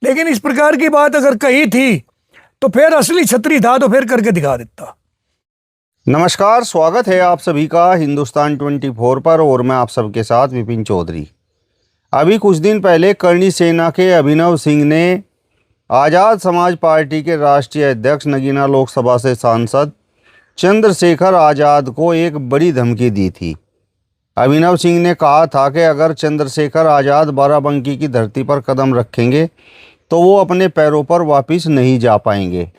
लेकिन इस प्रकार की बात अगर कही थी तो फिर असली छतरी था तो फिर करके दिखा देता। नमस्कार, स्वागत है आप सभी का हिंदुस्तान 24 पर और मैं आप सबके साथ विपिन चौधरी। अभी कुछ दिन पहले करणी सेना के अभिनव सिंह ने आज़ाद समाज पार्टी के राष्ट्रीय अध्यक्ष नगीना लोकसभा से सांसद चंद्रशेखर आज़ाद को एक बड़ी धमकी दी थी। अभिनव सिंह ने कहा था कि अगर चंद्रशेखर आज़ाद बाराबंकी की धरती पर कदम रखेंगे तो वो अपने पैरों पर वापस नहीं जा पाएंगे।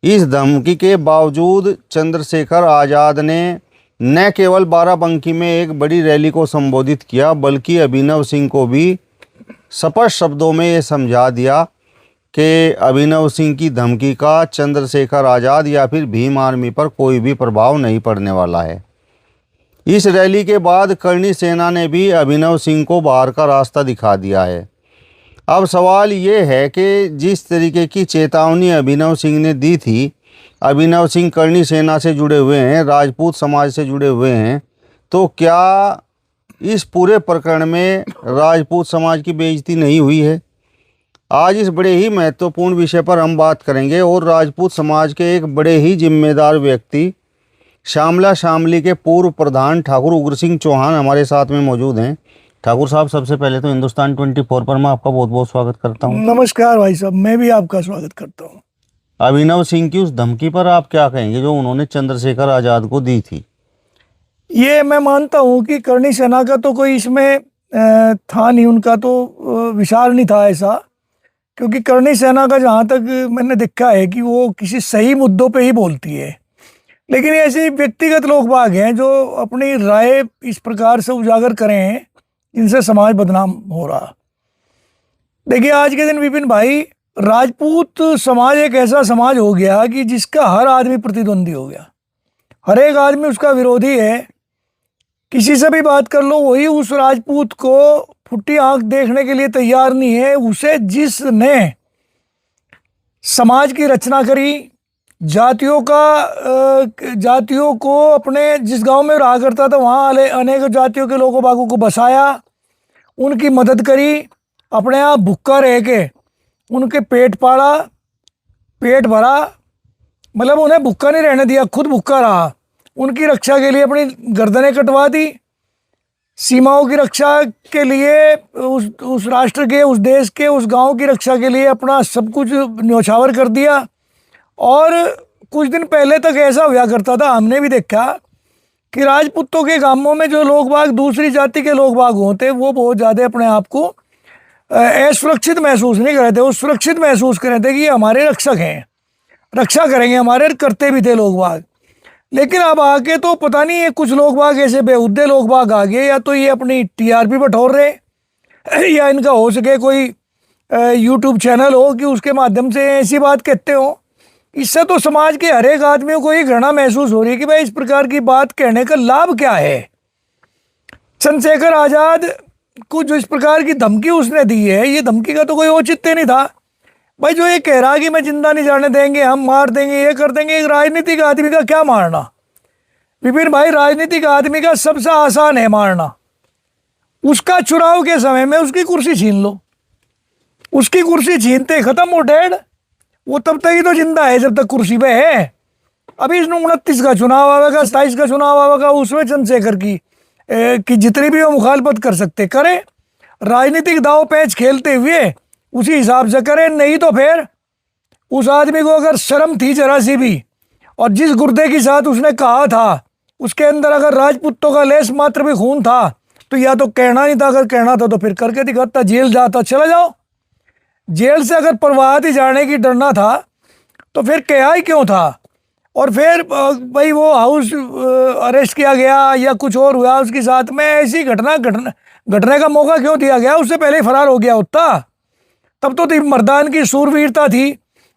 इस धमकी के बावजूद चंद्रशेखर आज़ाद ने न केवल बाराबंकी में एक बड़ी रैली को संबोधित किया, बल्कि अभिनव सिंह को भी स्पष्ट शब्दों में ये समझा दिया कि अभिनव सिंह की धमकी का चंद्रशेखर आज़ाद या फिर भीम आर्मी पर कोई भी प्रभाव नहीं पड़ने वाला है। इस रैली के बाद करणी सेना ने भी अभिनव सिंह को बाहर का रास्ता दिखा दिया है। अब सवाल ये है कि जिस तरीके की चेतावनी अभिनव सिंह ने दी थी, अभिनव सिंह करणी सेना से जुड़े हुए हैं, राजपूत समाज से जुड़े हुए हैं, तो क्या इस पूरे प्रकरण में राजपूत समाज की बेइज्जती नहीं हुई है? आज इस बड़े ही महत्वपूर्ण विषय पर हम बात करेंगे और राजपूत समाज के एक बड़े ही जिम्मेदार व्यक्ति श्यामला शामली के पूर्व प्रधान ठाकुर उग्र सिंह चौहान हमारे साथ में मौजूद हैं। ठाकुर साहब, सबसे पहले तो हिंदुस्तान 24 पर मैं आपका बहुत बहुत स्वागत करता हूं। नमस्कार भाई साहब, मैं भी आपका स्वागत करता हूं। अभिनव सिंह की उस धमकी पर आप क्या कहेंगे जो उन्होंने चंद्रशेखर आज़ाद को दी थी? ये मैं मानता हूं कि करणी सेना का तो कोई इसमें था नहीं, उनका तो विचार नहीं था ऐसा, क्योंकि करणी सेना का जहाँ तक मैंने देखा है कि वो किसी सही मुद्दों पे ही बोलती है। लेकिन ऐसे व्यक्तिगत लोग बाग हैं जो अपनी राय इस प्रकार से उजागर करें हैं जिनसे समाज बदनाम हो रहा। देखिए, आज के दिन विपिन भाई, राजपूत समाज एक ऐसा समाज हो गया कि जिसका हर आदमी प्रतिद्वंदी हो गया, हर एक आदमी उसका विरोधी है। किसी से भी बात कर लो, वही उस राजपूत को फुट्टी आंख देखने के लिए तैयार नहीं है। उसे जिसने समाज की रचना करी, जातियों को अपने जिस गांव में रहा करता था वहाँ अनेक जातियों के लोगों बागों को बसाया, उनकी मदद करी, अपने आप भूखा रह के उनके पेट पाला, पेट भरा, मतलब उन्हें भूखा नहीं रहने दिया, खुद भूखा रहा। उनकी रक्षा के लिए अपनी गर्दनें कटवा दी, सीमाओं की रक्षा के लिए, उस राष्ट्र के, उस देश के, उस गांव की रक्षा के लिए अपना सब कुछ न्यौछावर कर दिया। और कुछ दिन पहले तक ऐसा हुआ करता था, हमने भी देखा कि राजपूतों के गांवों में जो लोग बाग दूसरी जाति के लोग बाग होते, वो बहुत ज़्यादा अपने आप को असुरक्षित महसूस नहीं कर रहे थे। वो सुरक्षित महसूस कर रहे थे कि ये हमारे रक्षक हैं, रक्षा करेंगे, हमारे करते भी थे लोग बाग। लेकिन अब आके तो पता नहीं है, कुछ लोग बाग ऐसे बेहुद्दे लोग बाग आ गए, या तो ये अपनी टीआरपी बटोर रहे, या इनका हो सके कोई यूट्यूब चैनल हो कि उसके माध्यम से ऐसी बात कहते हो। इससे तो समाज के हर एक आदमी को ये घृणा महसूस हो रही है कि भाई इस प्रकार की बात कहने का लाभ क्या है। चंद्रशेखर आज़ाद को जो इस प्रकार की धमकी उसने दी है, ये धमकी का तो कोई औचित्य नहीं था। भाई जो ये कह रहा है कि मैं जिंदा नहीं जाने देंगे, हम मार देंगे, ये कर देंगे, एक राजनीतिक आदमी का क्या मारना विपिन भाई? राजनीतिक आदमी का सबसे आसान है मारना। उसका चुनाव के समय में उसकी कुर्सी छीन लो, उसकी कुर्सी छीनते खत्म वो डेड। वो तब तक ही तो जिंदा है जब तक कुर्सी पे है। अभी इसमें 29 का चुनाव आवेगा, 27 का चुनाव आवेगा, उसमें चंद्रशेखर की जितनी भी वो मुखालफत कर सकते करे, राजनीतिक दाव पैंच खेलते हुए उसी हिसाब से करें। नहीं तो फिर उस आदमी को अगर शर्म थी जरा सी भी, और जिस गुर्दे के साथ उसने कहा था उसके अंदर अगर राजपूतों का लेस मात्र भी खून था, तो या तो कहना नहीं था, अगर कहना था तो फिर करके दिखाता, जेल जाता, चला जाओ। जेल से अगर परवाह ही जाने की डरना था तो फिर क्या ही क्यों था? और फिर भाई वो हाउस अरेस्ट किया गया या कुछ और हुआ उसके साथ में, ऐसी घटने का मौका क्यों दिया गया? उससे पहले ही फरार हो गया होता। तब तो मर्दान की सूरवीरता थी।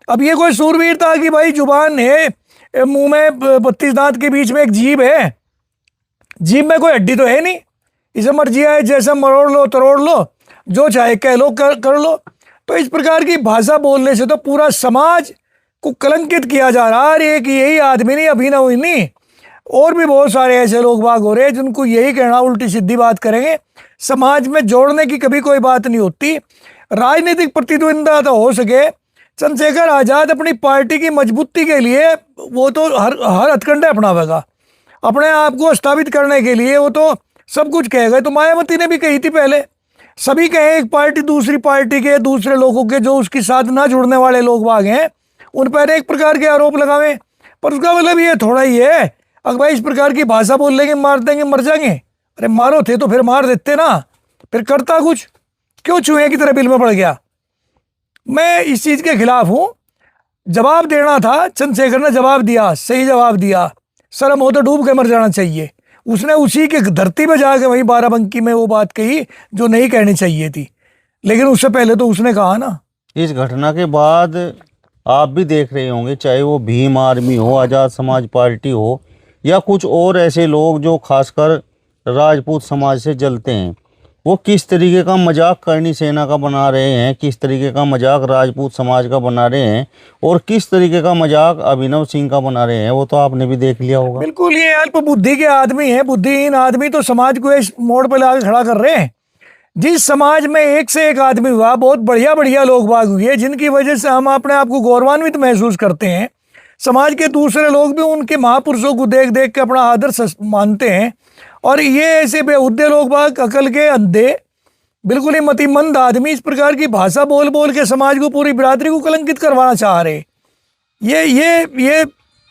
अब ये कोई सूरवीरता की भाई जुबान है, मुंह में 32 दांत के बीच में एक जीभ है, जीभ में कोई हड्डी तो है नहीं, इसे मर्जी आए जैसे मरोड़ लो, तरोड़ लो, जो चाहे कह लो, कर लो। तो इस प्रकार की भाषा बोलने से तो पूरा समाज को कलंकित किया जा रहा है कि यही आदमी नहीं, अभिनव ही नहीं, और भी बहुत सारे ऐसे लोग बाग हो रहे हैं जिनको यही कहना, उल्टी सीधी बात करेंगे। समाज में जोड़ने की कभी कोई बात नहीं होती। राजनीतिक प्रतिद्वंद्विता तो हो सके, चंद्रशेखर आज़ाद अपनी पार्टी की मजबूती के लिए वो तो हर हथकंडे अपनावेगा, अपने आप को स्थापित करने के लिए वो तो सब कुछ कहेगा। तो मायावती ने भी कही थी पहले, सभी कहे एक पार्टी दूसरी पार्टी के, दूसरे लोगों के जो उसके साथ ना जुड़ने वाले लोग बाग हैं उन पर एक प्रकार के आरोप लगावें। पर उसका मतलब ये थोड़ा ही है अगर भाई इस प्रकार की भाषा बोल लेंगे मार देंगे मर जाएंगे। अरे मारो थे तो फिर मार देते ना, फिर करता कुछ, क्यों चूहे की तरह बिल में पड़ गया। मैं इस चीज़ के खिलाफ हूँ। जवाब देना था, चंद्रशेखर ने जवाब दिया, सही जवाब दिया, शर्म हो तो डूब के मर जाना चाहिए। उसने उसी के धरती पे जाके वहीं बाराबंकी में वो बात कही जो नहीं कहनी चाहिए थी, लेकिन उससे पहले तो उसने कहा ना। इस घटना के बाद आप भी देख रहे होंगे, चाहे वो भीम आर्मी हो, आज़ाद समाज पार्टी हो, या कुछ और ऐसे लोग जो खासकर राजपूत समाज से जलते हैं, वो किस तरीके का मजाक करणी सेना का बना रहे हैं, किस तरीके का मजाक राजपूत समाज का बना रहे हैं, और किस तरीके का मजाक अभिनव सिंह का बना रहे हैं, वो तो आपने भी देख लिया होगा। बिल्कुल, ये अल्प बुद्धि के आदमी हैं, बुद्धिहीन आदमी तो समाज को इस मोड़ पर लाकर खड़ा कर रहे हैं। जिस समाज में एक से एक आदमी हुआ, बहुत बढ़िया बढ़िया लोग बाग हुए, जिनकी वजह से हम अपने आप को गौरवान्वित महसूस करते हैं, समाज के दूसरे लोग भी उनके महापुरुषों को देख देख के अपना आदर मानते हैं। और ये ऐसे बेहुद्दे लोग बाग, अकल के अंधे, बिल्कुल ही मतिमंद आदमी इस प्रकार की भाषा बोल बोल के समाज को, पूरी बिरादरी को कलंकित करवाना चाह रहे।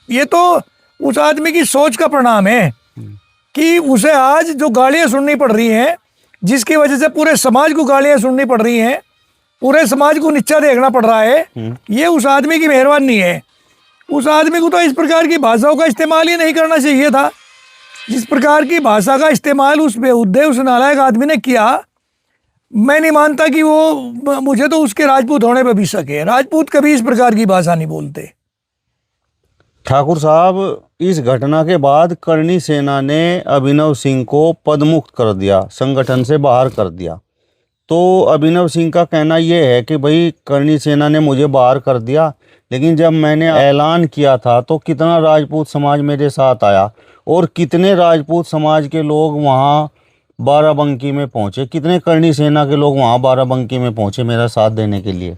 ये तो उस आदमी की सोच का परिणाम है कि उसे आज जो गालियां सुननी पड़ रही हैं, जिसकी वजह से पूरे समाज को गालियां सुननी पड़ रही हैं, पूरे समाज को नीचा देखना पड़ रहा है, ये उस आदमी की मेहरबानी है। उस आदमी को तो इस प्रकार की भाषाओं का इस्तेमाल ही नहीं करना चाहिए था। जिस प्रकार की भाषा का इस्तेमाल उस बेहुद्दे, उस नालायक आदमी ने किया, मैं नहीं मानता कि वो, मुझे तो उसके राजपूत होने पर भी शक है। राजपूत कभी इस प्रकार की भाषा नहीं बोलते। ठाकुर साहब, इस घटना के बाद करणी सेना ने अभिनव सिंह को पदमुक्त कर दिया, संगठन से बाहर कर दिया। तो अभिनव सिंह का कहना यह है कि भाई करणी सेना ने मुझे बाहर कर दिया, लेकिन जब मैंने ऐलान किया था तो कितना राजपूत समाज मेरे साथ आया, और कितने राजपूत समाज के लोग वहाँ बाराबंकी में पहुँचे, कितने करणी सेना के लोग वहाँ बाराबंकी में पहुँचे मेरा साथ देने के लिए।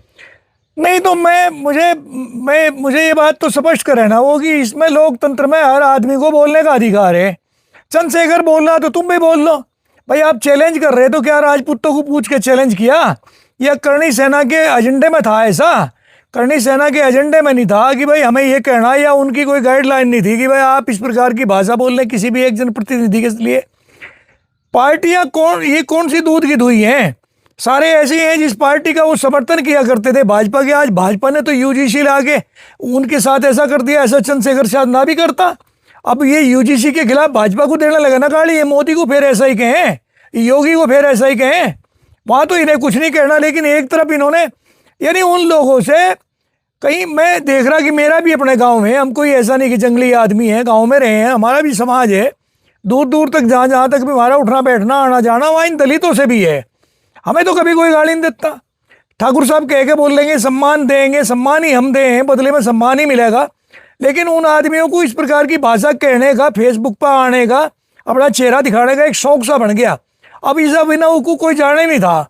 नहीं तो मुझे ये बात तो स्पष्ट कर रहना वो कि इसमें लोकतंत्र में हर आदमी को बोलने का अधिकार है। चंद्रशेखर बोल रहा तो तुम भी बोल लो भाई। आप चैलेंज कर रहे तो क्या राजपूतों को पूछ के चैलेंज किया, या करणी सेना के एजेंडे में था ऐसा? करणी सेना के एजेंडे में नहीं था कि भाई हमें ये कहना, या उनकी कोई गाइडलाइन नहीं थी कि भाई आप इस प्रकार की भाषा बोल लें किसी भी एक जनप्रतिनिधि के लिए। पार्टियां कौन सी दूध की धुई हैं? सारे ऐसे हैं जिस पार्टी का वो समर्थन किया करते थे भाजपा के। आज भाजपा ने तो यूजीसी लाके उनके साथ ऐसा कर दिया, ऐसा चंद्रशेखर शायद ना भी करता। अब ये यूजीसी के खिलाफ भाजपा को देने लगा ना गाली। ये मोदी को फिर ऐसा ही कहें, योगी को फिर ऐसा ही कहें, वहाँ तो इन्हें कुछ नहीं कहना। लेकिन एक तरफ इन्होंने, यानी उन लोगों से कहीं मैं देख रहा कि मेरा भी अपने गाँव में, हम कोई ऐसा नहीं कि जंगली आदमी है, गाँव में रहे हैं, हमारा भी समाज है, दूर दूर तक जहाँ तक भी हमारा उठना बैठना आना जाना, वहाँ इन दलितों से भी है। हमें तो कभी कोई गाली नहीं देता। ठाकुर साहब कह के बोल लेंगे सम्मान देंगे, सम्मान ही हम दें, बदले में सम्मान ही मिलेगा। लेकिन उन आदमियों को इस प्रकार की भाषा कहने का, फेसबुक पर आने का, अपना चेहरा दिखाने का एक शौक सा बन गया। अब इस अभिनव को कोई जाने नहीं था।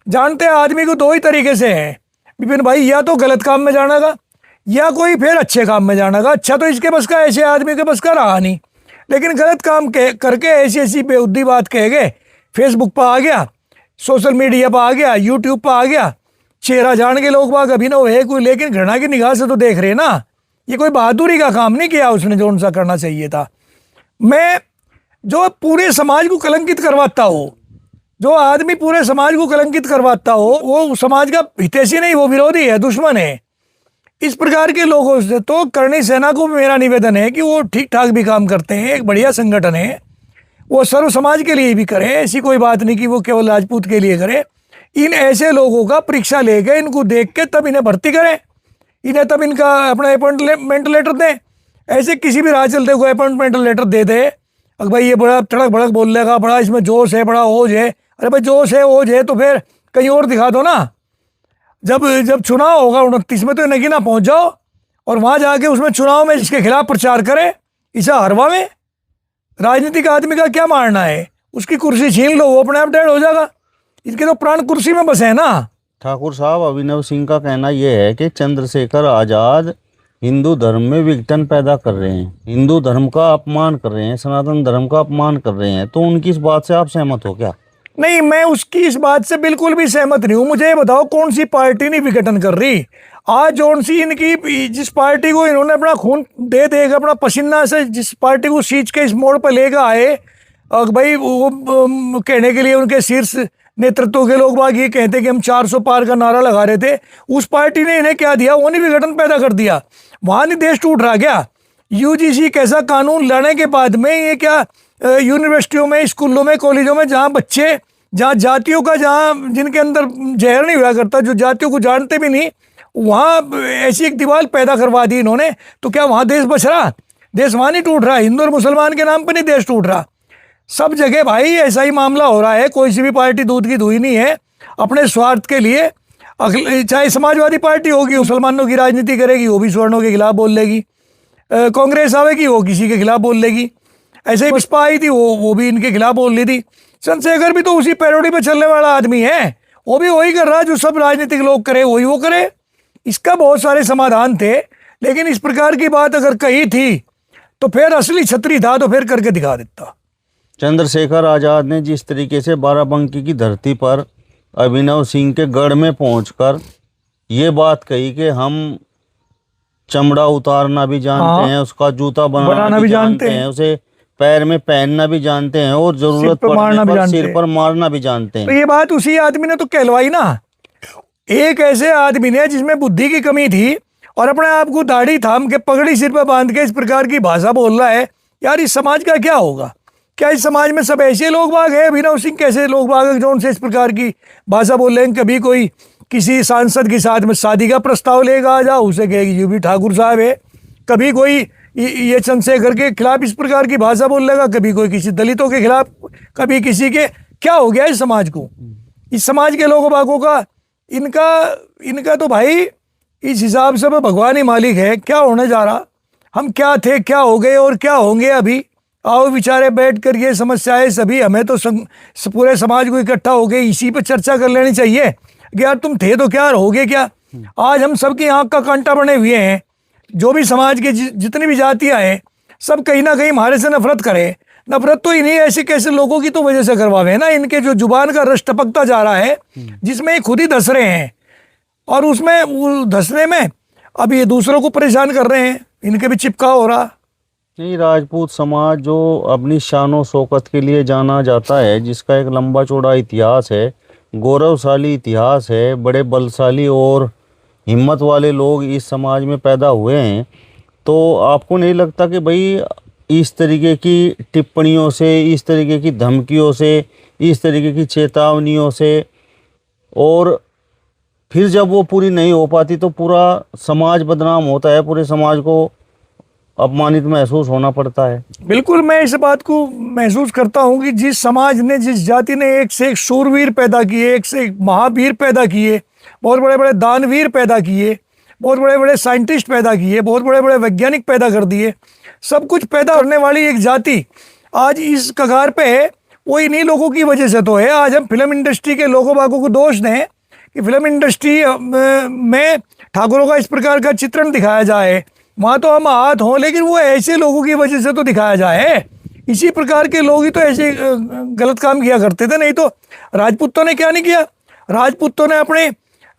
जानते आदमी को दो ही तरीके से है विपिन भाई, या तो गलत काम में जाना का, या कोई फिर अच्छे काम में जाना का। अच्छा तो इसके बस का, ऐसे आदमी के बस का रहा नहीं। लेकिन गलत काम करके ऐसी बेहुद्दी बात कह गए, फेसबुक पर आ गया, सोशल मीडिया पर आ गया, यूट्यूब पर आ गया, चेहरा जान के लोग बाग अभिनव है कोई, लेकिन घृणा की निगाह से तो देख रहे ना। ये कोई बहादुरी का काम नहीं किया उसने जो उनसा करना चाहिए था। मैं जो पूरे समाज को कलंकित करवाता हो, जो आदमी पूरे समाज को कलंकित करवाता हो, वो समाज का हितैषी नहीं, वो विरोधी है, दुश्मन है। इस प्रकार के लोगों से तो करणी सेना को मेरा निवेदन है कि वो ठीक ठाक भी काम करते हैं, एक बढ़िया संगठन है, वो सर्व समाज के लिए भी करें। ऐसी कोई बात नहीं कि वो केवल राजपूत के लिए करे। इन ऐसे लोगों का परीक्षा लेके, इनको देख के तब इन्हें भर्ती करें, इन्हें तब इनका अपना अपॉइंटमेंट लेटर दें। ऐसे किसी भी राह चलते को अपॉइंटमेंट लेटर दे दे, अगर भाई ये बड़ा तड़क भड़क बोल लेगा, बड़ा इसमें जोश है, बड़ा ओज है। अरे भाई जोश है, ओज है तो फिर कहीं और दिखा दो ना। जब चुनाव होगा 29 में, तो नगीना पहुंच जाओ और वहाँ जाके उसमें चुनाव में इसके खिलाफ प्रचार करें। इसे हरवा में राजनीतिक आदमी का क्या मारना है? उसकी कुर्सी छीन लो, वो अपने आप डेड हो जाएगा। इसके तो प्राण कुर्सी में बसे हैं ना। ठाकुर साहब, अभिनव सिंह का कहना यह है कि चंद्रशेखर आज़ाद हिंदू धर्म में विघटन पैदा कर रहे हैं, हिंदू धर्म का अपमान कर रहे हैं, सनातन धर्म का अपमान कर रहे हैं। तो उनकी इस बात से आप सहमत हो क्या? नहीं, मैं उसकी इस बात से बिल्कुल भी सहमत नहीं हूँ। मुझे ये बताओ, कौन सी पार्टी नहीं विघटन कर रही? आज जौन सी इनकी, जिस पार्टी को इन्होंने अपना खून दे देगा, अपना पसीना से जिस पार्टी को सींच के इस मोड़ पर लेकर आए, और भाई वो कहने के लिए उनके शीर्ष नेतृत्व के लोग बाग ये कहते कि हम 400 पार का नारा लगा रहे थे, उस पार्टी ने इन्हें क्या दिया? वो नहीं विघटन पैदा कर दिया। वहां नहीं देश टूट रहा क्या? यूजीसी कैसा कानून लाने के बाद में ये क्या यूनिवर्सिटियों में, स्कूलों में, कॉलेजों में, जहाँ बच्चे, जहाँ जातियों का, जहाँ जिनके अंदर जहर नहीं हुआ करता, जो जातियों को जानते भी नहीं, वहाँ ऐसी एक दीवार पैदा करवा दी इन्होंने। तो क्या वहाँ देश बच रहा? देश वहाँ नहीं टूट रहा। हिंदू और मुसलमान के नाम पर नहीं देश टूट रहा। सब जगह भाई ऐसा ही मामला हो रहा है। कोई सी भी पार्टी दूध की धुई नहीं है। अपने स्वार्थ के लिए, चाहे समाजवादी पार्टी होगी, मुसलमानों की राजनीति करेगी, वो भी सवर्णों के खिलाफ बोल लेगी। कांग्रेस आवेगी, वो किसी के खिलाफ बोल लेगी। ऐसे ही बसपा आई थी, वो भी इनके खिलाफ बोल ली थी। चंद्रशेखर भी तो उसी पैरोडी पे चलने वाला आदमी है। वो भी वही कर रहा है जो सब राजनीतिक लोग करे, वही वो करे। इसका बहुत सारे समाधान थे, लेकिन इस प्रकार की बात अगर कही थी तो फिर असली छतरी था तो फिर करके दिखा देता। चंद्रशेखर आज़ाद ने जिस तरीके से बाराबंकी की धरती पर अभिनव सिंह के गढ़ में पहुंचकर ये बात कही कि हम चमड़ा उतारना भी जानते हैं, उसका जूता बनाना भी जानते हैं, उसे पैर में पहनना भी जानते हैं, और जरूरत पड़ने पर सिर पर मारना भी जानते हैं। तो ये बात उसी आदमी ने तो कहलवाई ना। एक ऐसे आदमी ने जिसमें बुद्धि की कमी थी और अपने आप को दाढ़ी थाम के, पगड़ी सिर पर बांध के इस प्रकार की भाषा बोल रहा है। यार, इस समाज का क्या होगा? क्या इस समाज में सब ऐसे लोग बाग है? अभिनव सिंह कैसे लोग बाग जो उनसे इस प्रकार की भाषा बोल रहे हैं? कभी कोई किसी सांसद के साथ में शादी का प्रस्ताव लेगा आ जाओ, उसे कहेगी ये भी ठाकुर साहब है। कभी कोई ये चंद्रशेखर के खिलाफ इस प्रकार की भाषा बोल लेगा, कभी कोई किसी दलितों के खिलाफ, कभी किसी के। क्या हो गया इस समाज को? इस समाज के लोगों बागों का, इनका तो भाई इस हिसाब से भगवान ही मालिक है। क्या होने जा रहा? हम क्या थे, क्या हो गए और क्या होंगे अभी? आओ विचारे बैठ कर ये समस्याएं सभी, हमें तो पूरे समाज को इकट्ठा हो गए इसी पे चर्चा कर लेनी चाहिए कि यार तुम थे तो क्या, रहोगे क्या? आज हम सबकी आंख का कांटा बने हुए हैं। जो भी समाज के जितनी भी जातियां हैं, सब कहीं ना कहीं हमारे से नफरत करे। नफरत तो इन्हीं ऐसे कैसे लोगों की तो वजह से करवावे ना। इनके जो जुबान का रस टपकता जा रहा है, जिसमें ये खुद ही धस रहे हैं, और उसमें धसने में अब ये दूसरों को परेशान कर रहे हैं। इनके भी चिपका हो रहा। नहीं, राजपूत समाज जो अपनी शानो शौकत के लिए जाना जाता है, जिसका एक लंबा चौड़ा इतिहास है, गौरवशाली इतिहास है, बड़े बलशाली और हिम्मत वाले लोग इस समाज में पैदा हुए हैं, तो आपको नहीं लगता कि भाई इस तरीके की टिप्पणियों से, इस तरीके की धमकियों से, इस तरीके की चेतावनियों से, और फिर जब वो पूरी नहीं हो पाती तो पूरा समाज बदनाम होता है, पूरे समाज को अपमानित महसूस होना पड़ता है? बिल्कुल, मैं इस बात को महसूस करता हूँ कि जिस समाज ने, जिस जाति ने एक से एक शूरवीर पैदा किए, एक से एक महावीर पैदा किए, बहुत बड़े बड़े दानवीर पैदा किए, बहुत बड़े बड़े साइंटिस्ट पैदा किए, बहुत बड़े बड़े वैज्ञानिक पैदा कर दिए, सब कुछ पैदा करने वाली एक जाति आज इस कगार पे है, वो इन्हीं लोगों की वजह से तो है। आज हम फिल्म इंडस्ट्री के लोगों बागों को दोष दें कि फिल्म इंडस्ट्री में ठाकुरों का इस प्रकार का चित्रण दिखाया जाए, वहाँ तो हम हाथ हों, लेकिन वो ऐसे लोगों की वजह से तो दिखाया जाए। इसी प्रकार के लोग ही तो ऐसे गलत काम किया करते थे। नहीं तो राजपूतों ने क्या नहीं किया? राजपूतों ने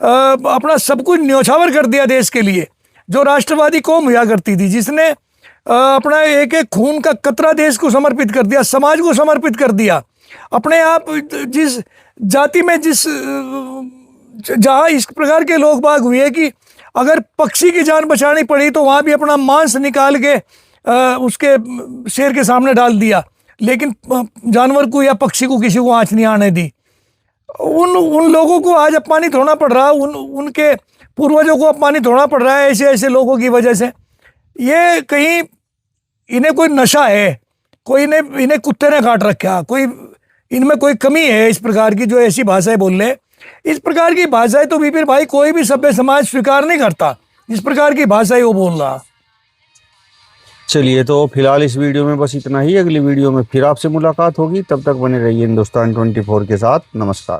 अपना सब कुछ न्योछावर कर दिया देश के लिए। जो राष्ट्रवादी कौम हुआ करती थी, जिसने अपना एक एक खून का कतरा देश को समर्पित कर दिया, समाज को समर्पित कर दिया, अपने आप जिस जाति में, जहाँ इस प्रकार के लोग बाग हुए कि अगर पक्षी की जान बचानी पड़ी तो वहाँ भी अपना मांस निकाल के उसके शेर के सामने डाल दिया, लेकिन जानवर को या पक्षी को किसी को आँच नहीं आने दी। उन लोगों को आज अपमानित होना पड़ रहा, उनके पूर्वजों को अपमानित होना पड़ रहा है ऐसे ऐसे लोगों की वजह से। ये कहीं इन्हें कोई नशा है, कोई इन्हें कुत्ते ने काट रखा, कोई इनमें कोई कमी है इस प्रकार की जो ऐसी भाषाएं बोल रहे। इस प्रकार की भाषाएं तो भी फिर भाई कोई भी सभ्य समाज स्वीकार नहीं करता, इस प्रकार की भाषाएं वो बोल रहा। चलिए, तो फिलहाल इस वीडियो में बस इतना ही। अगली वीडियो में फिर आपसे मुलाकात होगी, तब तक बने रहिए हिंदुस्तान 24 के साथ। नमस्कार।